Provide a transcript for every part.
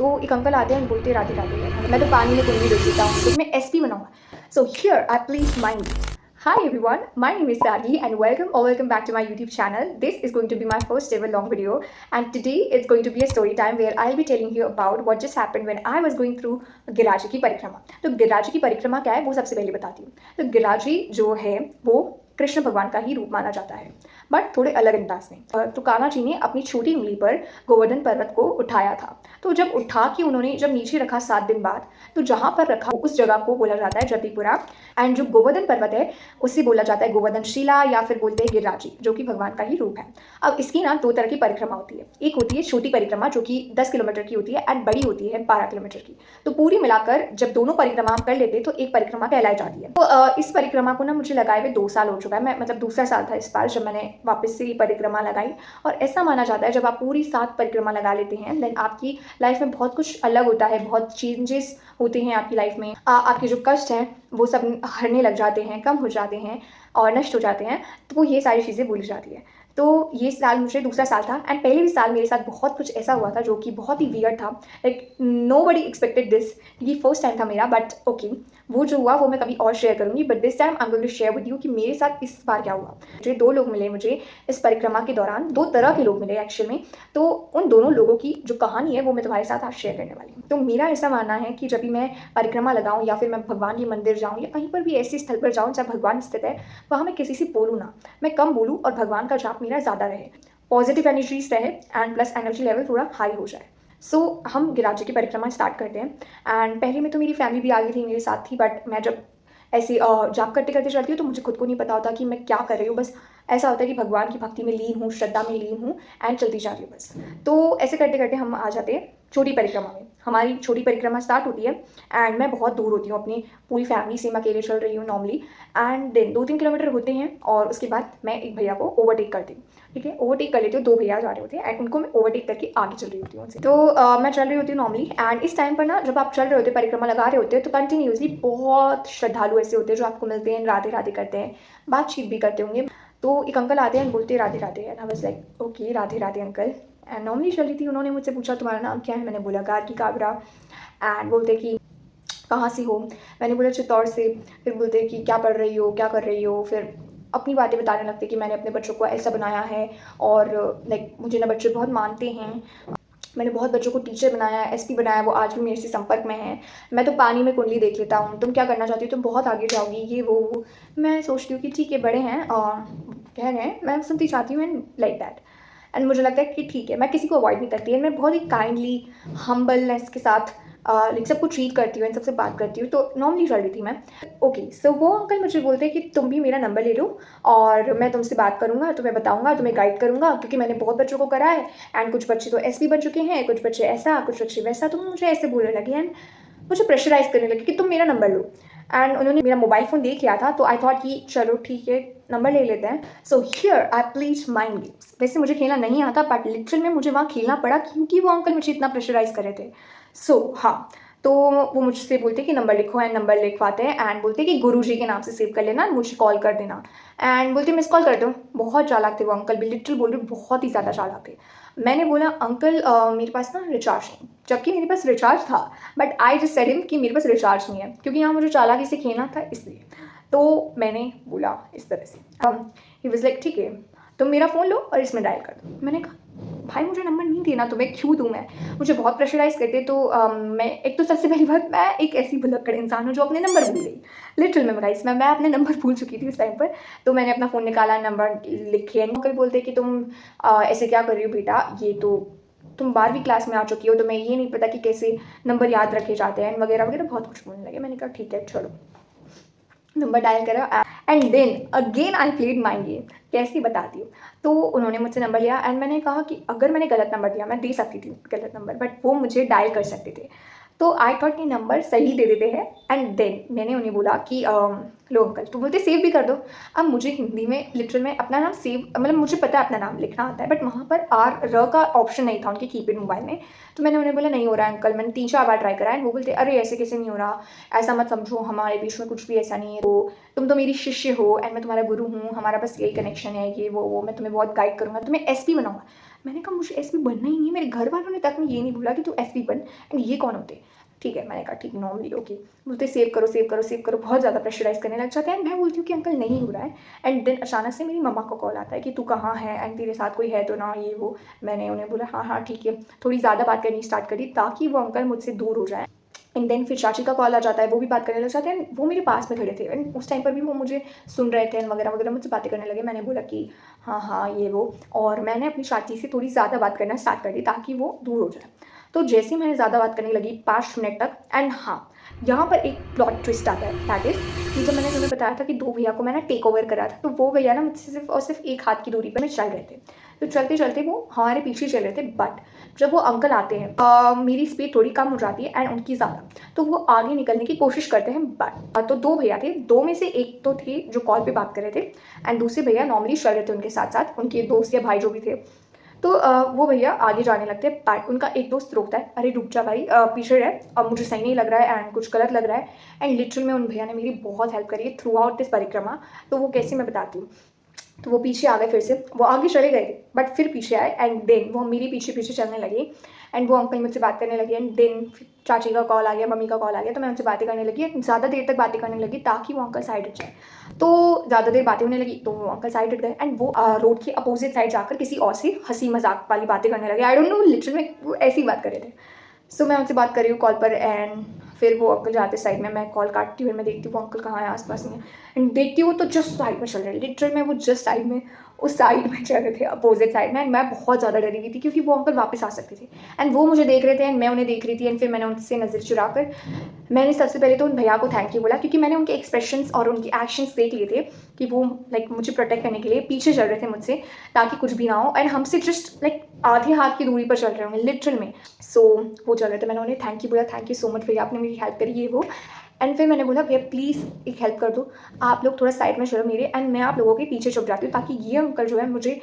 तो एक अंकल आते हैं, बोलते राधे राधे, मैं तो पानी में कुंडली देख लेता हूँ, तो मैं एसपी बनाऊंगा. So here I please mind. Hi everyone, my name is Sagi and welcome back to my YouTube channel. This is going to be my first ever long video and today it's going to be a story time where I'll be telling you about what just happened when I was going through Giriraj की परिक्रमा. तो गिरिराज की परिक्रमा क्या है वो सबसे पहले बताती हूँ. तो गिरिराज जो है वो कृष्ण भगवान का ही रूप माना जाता है, बट थोड़े अलग अंदाज में. तो कान्हा जी ने अपनी छोटी उंगली पर गोवर्धन पर्वत को उठाया था. तो जब उठा के उन्होंने जब नीचे रखा 7 दिन बाद, तो जहाँ पर रखा उस जगह को बोला जाता है जतिपुरा. एंड जो गोवर्धन पर्वत है उसे बोला जाता है गोवर्धन शिला या फिर बोलते हैं गिरिराज, जो कि भगवान का ही रूप है. अब इसकी ना 2 तरह की परिक्रमा होती है. एक होती है छोटी परिक्रमा जो कि 10 किलोमीटर की होती है एंड बड़ी होती है 12 किलोमीटर की. तो पूरी मिलाकर जब दोनों परिक्रमा कर लेते तो एक परिक्रमा कहलाई जाती है. तो इस परिक्रमा को ना मुझे लगाए हुए 2 साल हो चुका है. मैं मतलब दूसरा साल था इस बार जब मैंने वापस से ये परिक्रमा लगाई. और ऐसा माना जाता है जब आप पूरी 7 परिक्रमा लगा लेते हैं देन आपकी लाइफ में बहुत कुछ अलग होता है, बहुत चेंजेस होते हैं आपकी लाइफ में. आपके जो कष्ट हैं वो सब हरने लग जाते हैं, कम हो जाते हैं और नष्ट हो जाते हैं. तो वो ये सारी चीज़ें भूल जाती है. तो ये साल मुझे दूसरा साल था एंड पहले भी साल मेरे साथ बहुत कुछ ऐसा हुआ था जो कि बहुत ही वियर्ड था. Like nobody expected this. ये फर्स्ट टाइम था मेरा, बट ओके वो जो हुआ वो मैं कभी और शेयर करूंगी. But this time I am going to share with you कि मेरे साथ इस बार क्या हुआ. मुझे 2 लोग मिले मुझे इस परिक्रमा के दौरान, 2 तरह के लोग मिले एक्चुअल में. तो उन दोनों लोगों की जो कहानी है वो मैं तुम्हारे साथ आज शेयर करने वाली हूँ. तो मेरा ऐसा मानना है कि जब भी मैं परिक्रमा लगाऊँ या फिर मैं भगवान के मंदिर जाऊँ या कहीं पर भी ऐसे स्थल पर जाऊँ जहाँ भगवान स्थित है, वहाँ मैं किसी से बोलूँ ना, मैं कम बोलूँ और भगवान का जाप मेरा ज़्यादा रहे, पॉजिटिव एनर्जीज रहे एंड प्लस एनर्जी लेवल थोड़ा हाई हो जाए. सो हम गिरिराज जी की परिक्रमा स्टार्ट करते हैं. एंड पहले में तो मेरी फैमिली भी आ गई थी मेरे साथ थी, बट मैं जब ऐसे जाप करते करते चलती हूँ तो मुझे खुद को नहीं पता होता कि मैं क्या कर रही हूँ. बस ऐसा होता है कि भगवान की भक्ति में लीन हूँ, श्रद्धा में लीन हूँ एंड चलती जा रही हूँ बस. तो ऐसे करते करते हम आ जाते हैं छोटी परिक्रमा में. हमारी छोटी परिक्रमा स्टार्ट होती है एंड मैं बहुत दूर होती हूँ अपनी पूरी फैमिली से. मैं अकेले चल रही हूँ नॉर्मली एंड देन 2-3 किलोमीटर होते हैं और उसके बाद मैं एक भैया को ओवरटेक करती हूँ. ठीक है, ओवरटेक कर लेती हूँ. 2 भैया जा रहे होते हैं एंड उनको मैं ओवरटेक करके आगे चल रही होती हूँ उनसे. तो मैं चल रही होती हूँ नॉर्मली एंड इस टाइम पर ना जब आप चल रहे होते हैं परिक्रमा लगा रहे होते हैं तो कंटिन्यूसली बहुत श्रद्धालु ऐसे होते हैं जो आपको मिलते हैं, राधे राधे करते हैं, बातचीत भी करते होंगे. तो एक अंकल आते हैं बोलते Radhe Radhe and I was like okay Radhe Radhe uncle. And normally चल रही थी. उन्होंने मुझसे पूछा तुम्हारा नाम क्या है. मैंने बोला गार्गी काबरा. एंड बोलते कि कहाँ से हो. मैंने बोला चित्तौड़ से. फिर बोलते कि क्या पढ़ रही हो, क्या कर रही हो. फिर अपनी बातें बताने लगते कि मैंने अपने बच्चों को ऐसा बनाया है और लाइक मुझे ना बच्चे बहुत मानते हैं. मैंने बहुत बच्चों को टीचर बनाया, एसपी बनाया, वो आज भी मेरे से संपर्क में हैं. मैं तो पानी में कुंडली देख लेता हूँ. तुम क्या करना चाहती हो, तुम बहुत आगे जाओगी, ये वो. मैं सोचती हूँ कि ठीक है बड़े हैं और कह रहे हैं, मैं सुनती चाहती हूँ एंड लाइक दैट. एंड मुझे लगता है कि ठीक है, मैं किसी को अवॉइड नहीं करती. एंड मैं बहुत ही काइंडली हम्बलनेस के साथ लाइक सबको ट्रीट करती हूँ एंड सबसे बात करती हूँ. तो नॉर्मली चल रही थी मैं. ओके सो वो अंकल मुझे बोलते हैं कि तुम भी मेरा नंबर ले लो और मैं तुमसे बात करूँगा, तुम्हें बताऊँगा, तुम्हें गाइड करूँगा, क्योंकि मैंने बहुत बच्चों को करा है एंड कुछ बच्चे तो एसपी बन चुके हैं, कुछ बच्चे ऐसा, कुछ बच्चे वैसा. तो मुझे ऐसे बोलने लगे एंड मुझे प्रेशराइज करने लगे कि तुम मेरा नंबर लो. एंड उन्होंने मेरा मोबाइल फ़ोन देख लिया था तो आई थॉट कि चलो ठीक है नंबर ले लेते हैं. So here I please mind games. वैसे मुझे खेलना नहीं आता बट लिटरल में मुझे वहाँ खेलना पड़ा क्योंकि वो अंकल मुझे इतना प्रेशराइज कर रहे थे. सो हाँ, तो वो मुझसे बोलते कि नंबर लिखो एंड नंबर लिखवाते हैं एंड बोलते कि गुरुजी के नाम से सेव कर लेना, मुझे कॉल कर देना. एंड बोलते मिस कॉल कर दो. बहुत चालाक थे वो अंकल भी, लिटरल बोल रहे बहुत ही ज़्यादा चालाक थे. मैंने बोला अंकल मेरे पास ना रिचार्ज नहीं, जबकि मेरे पास रिचार्ज था. But I just said him कि मेरे पास रिचार्ज नहीं है क्योंकि यहाँ मुझे चालाकी से खेलना था इसलिए. तो मैंने बोला इस तरह से. ही वाज लाइक ठीक है तुम मेरा फ़ोन लो और इसमें डायल कर दो. मैंने कहा भाई मुझे नंबर नहीं देना तुम्हें, क्यों दूँ मैं. मुझे बहुत प्रेशराइज़ करते. तो मैं एक तो सबसे पहली बात मैं एक ऐसी भुलक्कड़ इंसान हूँ जो अपने नंबर भूल गई. लिटरल में गाइस मैं अपने नंबर भूल चुकी थी उस टाइम पर. तो मैंने अपना फ़ोन निकाला, नंबर लिखे. अंकल बोलते कि तुम ऐसे क्या कर रही हो बेटा, ये तो तुम 12वीं क्लास में आ चुकी हो, तुम्हें ये नहीं पता कि कैसे नंबर याद रखे जाते हैं वगैरह वगैरह बहुत कुछ बोलने लगे. मैंने कहा ठीक है चलो नंबर डायल करा and then again I played mind game. कैसे बताती हूँ. तो उन्होंने मुझसे नंबर लिया एंड मैंने कहा कि अगर मैंने गलत नंबर दिया, मैं दे सकती थी गलत नंबर बट वो मुझे डायल कर सकते थे. तो आई थॉट कि नंबर सही दे देते हैं. एंड देन मैंने उन्हें बोला कि लो अंकल. तो बोलते सेव भी कर दो. अब मुझे हिंदी में लिटरल में अपना नाम सेव, मतलब मुझे पता है अपना नाम लिखना आता है बट वहाँ पर आर र का ऑप्शन नहीं था उनके कीपैड मोबाइल में. तो मैंने उन्हें बोला नहीं हो रहा है अंकल. मैंने 3-4 बार ट्राई करा एंड वो बोलते अरे ऐसे कैसे नहीं हो रहा, ऐसा मत समझो, हमारे बीच में कुछ भी ऐसा नहीं है. तो तुम तो मेरी शिष्य हो एंड मैं तुम्हारा गुरु हूँ, हमारा बस यही कनेक्शन है, ये वो मैं तुम्हें बहुत गाइड करूँगा, तुम्हें एसपी बनाऊँगा. मैंने कहा मुझे एसपी बनना ही नहीं है, मेरे घर वालों ने तक में ये नहीं बोला कि तू एसपी बन, एंड ये कौन होते? ठीक है, मैंने कहा ठीक नॉर्मली ओके। बोलते सेव करो सेव करो सेव करो, बहुत ज़्यादा प्रेशराइज करने लग जाते हैं। एंड मैं बोलती हूँ कि अंकल नहीं हो रहा है। एंड देन अचानक से मेरी मम्मा को कॉल आता है कि तू कहाँ है एंड तेरे साथ कोई है तो ना, ये वो। मैंने उन्हें बोला हाँ हाँ ठीक है, थोड़ी ज़्यादा बात करनी स्टार्ट करी ताकि वो अंकल मुझसे दूर हो जाए। एंड देन फिर चाची का कॉल आ जाता है, वो भी बात करने लग जाते हैं। वो मेरे पास में खड़े थे एंड उस टाइम पर भी वो मुझे सुन रहे थे एंड वगैरह वगैरह, मुझसे बातें करने लगे। मैंने बोला कि हाँ हाँ ये वो, और मैंने अपनी चाची से थोड़ी ज़्यादा बात करना स्टार्ट कर दी ताकि वो दूर हो जाए। तो जैसे ही मैंने ज़्यादा बात करने लगी 5 मिनट तक, एंड हाँ यहाँ पर एक प्लॉट ट्विस्ट आता है, दैट इज़ कि जब मैंने तुम्हें बताया था कि 2 भैया को मैंने टेक ओवर करा था, तो वो भैया ना मुझसे सिर्फ और सिर्फ 1 हाथ की दूरी पर चल रहे थे। तो चलते चलते वो हमारे पीछे चल रहे थे, बट जब वो अंकल आते हैं मेरी स्पीड थोड़ी कम हो जाती है एंड उनकी ज़्यादा, तो वो आगे निकलने की कोशिश करते हैं। बट तो 2 भैया थे, 2 में से एक तो थे जो कॉल पे बात कर रहे थे एंड दूसरे भैया नॉर्मली चल रहे थे उनके साथ साथ, उनके दोस्त या भाई जो भी थे। तो वो भैया आगे जाने लगते हैं, बट उनका एक दोस्त रोकता है, अरे रुक जा भाई, पीछे रह, अब मुझे सही नहीं लग रहा है एंड कुछ गलत लग रहा है। एंड लिटरल में उन भैया ने मेरी बहुत हेल्प करी है थ्रू आउट दिस परिक्रमा। तो वो कैसे मैं बताती हूँ। तो वो पीछे आ गए, फिर से वो आगे चले गए थे बट फिर पीछे आए एंड देन वो मेरे पीछे पीछे चलने लगे एंड वो अंकल मुझसे बात करने लगे। एंड देन चाची का कॉल आ गया, मम्मी का कॉल आ गया, तो मैं उनसे बातें करने लगी, ज़्यादा देर तक बातें करने लगी ताकि वो अंकल साइड हट जाए। तो ज़्यादा देर बातें होने लगी तो वो अंकल साइड हट गए एंड वो रोड के अपोजिट साइड जाकर किसी और से हंसी मजाक वाली बातें करने लगे। आई डोंट नो, लिटरल में वो ऐसी बात कर रहे थे। सो मैं उनसे बात कर रही हूँ कॉल पर एंड फिर वो अंकल जाते साइड में, मैं कॉल काटती हूँ, मैं देखती हूँ वो अंकल कहाँ है, आसपास में एंड देखती हूँ तो जस्ट साइड में चल रहे हैं। लिटरल में वो जस्ट साइड में, उस साइड में चल रहे थे, अपोजिट साइड में। एंड मैं बहुत ज़्यादा डरी हुई थी क्योंकि वो अंकल वापस आ सकते थे एंड वो मुझे देख रहे थे एंड मैं उन्हें देख रही थी। एंड फिर मैंने उनसे नज़र चुरा कर मैंने सबसे पहले तो उन भैया को थैंक यू बोला, क्योंकि मैंने उनके एक्सप्रेशंस और उनकी एक्शंस देख लिए थे कि वो लाइक मुझे प्रोटेक्ट करने के लिए पीछे चल रहे थे मुझसे ताकि कुछ भी ना हो एंड हमसे जस्ट लाइक आधे हाथ की दूरी पर चल रहे होंगे लिटरल में। सो वो चल रहे थे, मैंने उन्हें थैंक यू बोला, थैंक यू सो मच भैया, आपने मेरी हेल्प करी, ये वो। एंड फिर मैंने बोला भैया प्लीज़ एक हेल्प कर दो, आप लोग थोड़ा साइड में चलो मेरे एंड मैं आप लोगों के पीछे छुप जाती हूँ ताकि ये अंकल जो है मुझे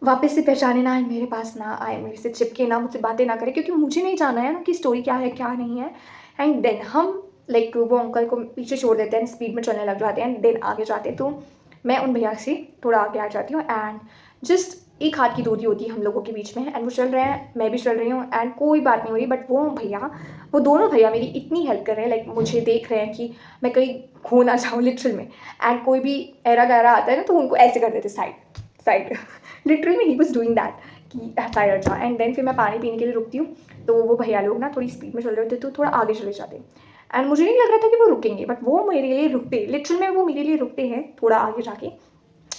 वापस से पहचाने ना आए, मेरे पास ना आए, मेरे से चिपके ना, मुझसे बातें ना करें, क्योंकि मुझे नहीं जानना है ना कि स्टोरी क्या है क्या नहीं है। एंड देन हम लाइक वो अंकल को पीछे छोड़ देते हैं, स्पीड में चलने लग जाते हैं एंड देन आगे जाते हैं। तो मैं उन भैया से थोड़ा आगे आ जाती हूँ एंड जस्ट 1 हाथ की दूरी होती है हम लोगों के बीच में एंड वो चल रहे हैं, मैं भी चल रही हूँ एंड कोई बात नहीं हो रही। बट वो भैया, वो दोनों भैया मेरी इतनी हेल्प कर रहे हैं, लाइक मुझे देख रहे हैं कि मैं कहीं खो ना जाऊँ लिटरल में। एंड कोई भी एरा गैरा आता है ना तो उनको ऐसे कर देते साइड साइड लिटरली में ही वॉज डूइंग दैट कि साइड हट जा। एंड देन फिर मैं पानी पीने के लिए रुकती हूँ तो वो भैया लोग ना थोड़ी स्पीड में चल रहे होते तो थोड़ा आगे चले जाते एंड मुझे नहीं लग रहा था कि वो रुकेंगे, बट वो मेरे लिए रुकते, लिटरल में वो मेरे लिए रुकते हैं थोड़ा आगे जाके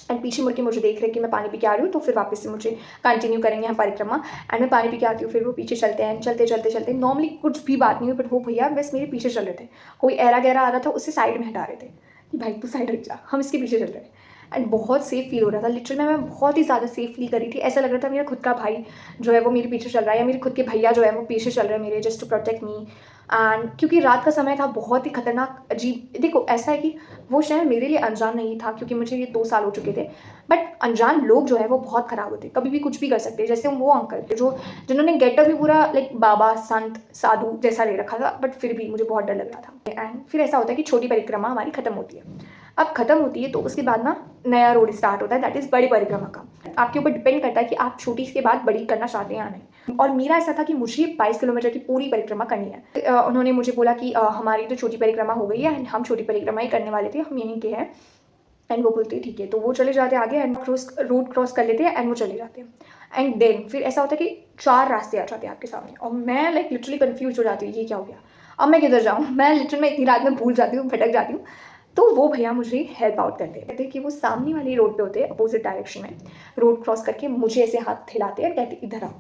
एंड पीछे मुड़ के मुझे देख रहे कि मैं पानी पी के आ रही हूँ, तो फिर वापस से मुझे कंटिन्यू करेंगे हम परिक्रमा। एंड मैं पानी पी के आती हूँ, फिर वो पीछे चलते हैं, चलते चलते चलते नॉर्मली कुछ भी बात नहीं हुई, बट वो भैया बस मेरे पीछे चल रहे थे। कोई एरा गहरा आ रहा था उससे साइड में हटा रहे थे कि भाई तू साइड हट जा, हम इसके पीछे चल रहे हैं। एंड बहुत सेफ फील हो रहा था लिटरल में, मैं बहुत ही ज़्यादा सेफ फील कर रही थी। ऐसा लग रहा था मेरा खुद का भाई जो है वो मेरे पीछे चल रहा है, या मेरे खुद के भैया जो है वो पीछे चल रहे हैं मेरे, just to protect me. And क्योंकि रात का समय था, बहुत ही खतरनाक अजीब, देखो ऐसा है कि वो शहर मेरे लिए अनजान नहीं था क्योंकि मुझे ये 2 साल हो चुके थे, बट अनजान लोग जो है वो बहुत ख़राब होते, कभी भी कुछ भी कर सकते हैं। जैसे वो अंकल थे जो जिन्होंने गेटअप भी पूरा लाइक बाबा संत साधु जैसा ले रखा था, बट फिर भी मुझे बहुत डर लग रहा था। एंड फिर ऐसा होता है कि छोटी परिक्रमा हमारी ख़त्म होती है। अब ख़त्म होती है तो उसके बाद ना नया रोड स्टार्ट होता है, दैट इज़ बड़ी परिक्रमा का। आपके ऊपर डिपेंड करता है कि आप छोटी के बाद बड़ी करना चाहते हैं या नहीं। और मेरा ऐसा था कि मुझे 22 किलोमीटर की पूरी परिक्रमा करनी है। उन्होंने मुझे बोला कि हमारी तो छोटी परिक्रमा हो गई है एंड हम छोटी परिक्रमा ही करने वाले थे, हम यहीं के हैं। एंड वो बोलते हैं ठीक है, तो वो चले जाते हैं आगे एंड रोड क्रॉस कर लेते हैं एंड वो चले जाते हैं। एंड देन फिर ऐसा होता है कि 4 रास्ते आ जाते हैं आपके सामने और मैं लाइक लिटरली कन्फ्यूज हो जाती हूँ, ये क्या हो गया, अब मैं किधर जाऊँ। मैं लिटरली में इतनी रात में भूल जाती हूँ, भटक जाती हूँ। तो वो भैया मुझे हेल्प आउट करते हैं, कहते हैं कि वो सामने वाली रोड पे होते हैं अपोजिट डायरेक्शन में, रोड क्रॉस करके मुझे ऐसे हाथ हिलाते हैं, कहते इधर आओ।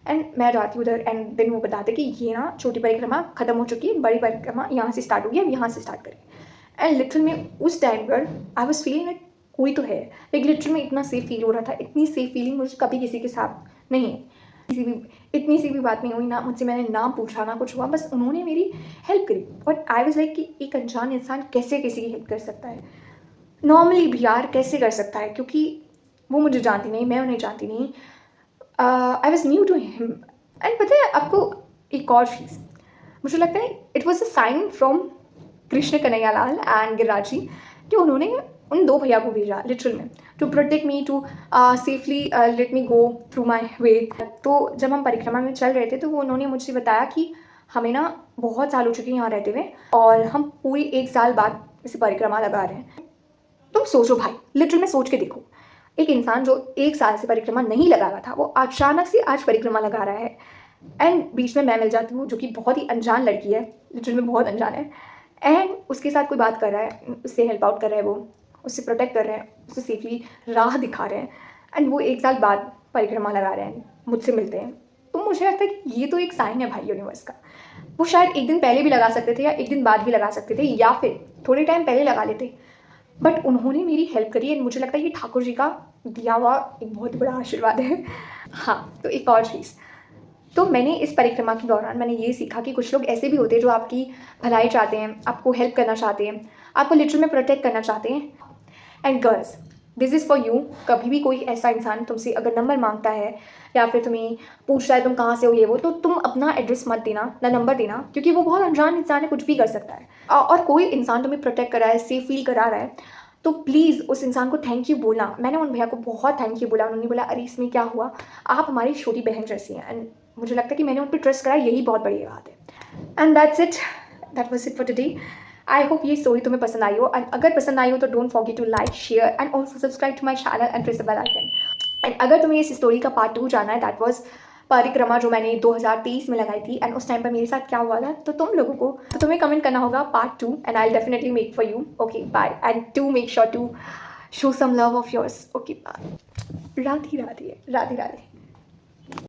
एंड मैं जाती हूँ उधर एंड देन वो बताते कि ये ना छोटी परिक्रमा खत्म हो चुकी है, बड़ी परिक्रमा यहाँ से स्टार्ट होगी, अब यहाँ से स्टार्ट करें। एंड लिटरल में उस टाइम पर आई वॉज फीलिंग लाइक कोई तो है, लाइक लिटरल में इतना सेफ फील हो रहा था, इतनी सेफ फीलिंग मुझे कभी किसी के साथ नहीं है। इतनी सी भी बात नहीं हुई ना मुझसे, मैंने नाम पूछा ना कुछ हुआ, बस उन्होंने मेरी हेल्प करी। और आई वाज लाइक कि एक अनजान इंसान कैसे किसी की हेल्प कर सकता है, नॉर्मली भी यार कैसे कर सकता है, क्योंकि वो मुझे जानती नहीं, मैं उन्हें जानती नहीं। I was new to him. And पता है आपको एक और चीज़, मुझे लगता है it was a sign from Krishna Kanhaiya Lal and Giriraj ji कि उन्होंने उन 2 भैया को भेजा लिटरल में, to protect me, to safely let me go through my way. तो जब हम परिक्रमा में चल रहे थे तो वो उन्होंने मुझे बताया कि हमें ना बहुत साल हो चुके हैं यहाँ रहते हुए और हम पूरी 1 साल बाद इसे परिक्रमा लगा रहे हैं। तुम सोचो भाई, लिटरल में सोच के देखो, एक इंसान जो 1 साल से परिक्रमा नहीं लगा रहा था वो अचानक से आज परिक्रमा लगा रहा है। एंड बीच में मैं मिल जाती हूँ जो कि बहुत ही अनजान लड़की है, लिटरल में बहुत अनजान है, एंड उसके साथ कोई बात कर रहा है, उससे हेल्प आउट कर रहा है, वो उससे प्रोटेक्ट कर रहे हैं, उससे सेफली राह दिखा रहे हैं, एंड वो 1 साल बाद परिक्रमा लगा रहे हैं, मुझसे मिलते हैं। तो मुझे लगता है कि ये तो एक साइन है भाई यूनिवर्स का। वो शायद एक दिन पहले भी लगा सकते थे या एक दिन बाद भी लगा सकते थे या फिर थोड़े टाइम पहले लगा लेते, बट उन्होंने मेरी हेल्प करी एंड मुझे लगता है ये ठाकुर जी का दिया हुआ एक बहुत बड़ा आशीर्वाद है। हाँ, तो एक और चीज़, तो मैंने इस परिक्रमा के दौरान मैंने ये सीखा कि कुछ लोग ऐसे भी होते हैं जो आपकी भलाई चाहते हैं, आपको हेल्प करना चाहते हैं, आपको लिटरल में प्रोटेक्ट करना चाहते हैं। And girls, this is for you. कभी भी कोई ऐसा इंसान तुमसे अगर नंबर मांगता है या फिर तुम्हें पूछता है तुम कहाँ से हो ये वो, तो तुम अपना एड्रेस मत देना, ना नंबर देना, क्योंकि वो बहुत अनजान इंसान है, कुछ भी कर सकता है। और कोई इंसान तुम्हें प्रोटेक्ट करा है, सेफ फील करा रहा है, तो प्लीज़ उस इंसान को थैंक यू बोलना। मैंने उन भैया को बहुत थैंक यू बोला, उन्होंने बोला अरे इसमें क्या हुआ, आप हमारी छोटी बहन जैसी हैं, एंड मुझे लगता है कि मैंने उन पर ट्रस्ट करा, यही बहुत बड़ी बात है। And that was it for today. I hope ये स्टोरी तुम्हें पसंद आई हो, एंड अगर पसंद आई हो तो don't forget to like, share and also subscribe to my channel and press the bell icon. And अगर तुम्हें इस स्टोरी का पार्ट 2 जानना है, दैट वॉज परिक्रमा जो मैंने 2023 में लगाई थी एंड उस टाइम पर मेरे साथ क्या हुआ था, तो तुम लोगों को तो तुम्हें कमेंट करना होगा part 2 and I will definitely make for you. Okay bye, and to make sure to show some love of yours. Okay bye, Radhe Radhe, Radhe Radhe.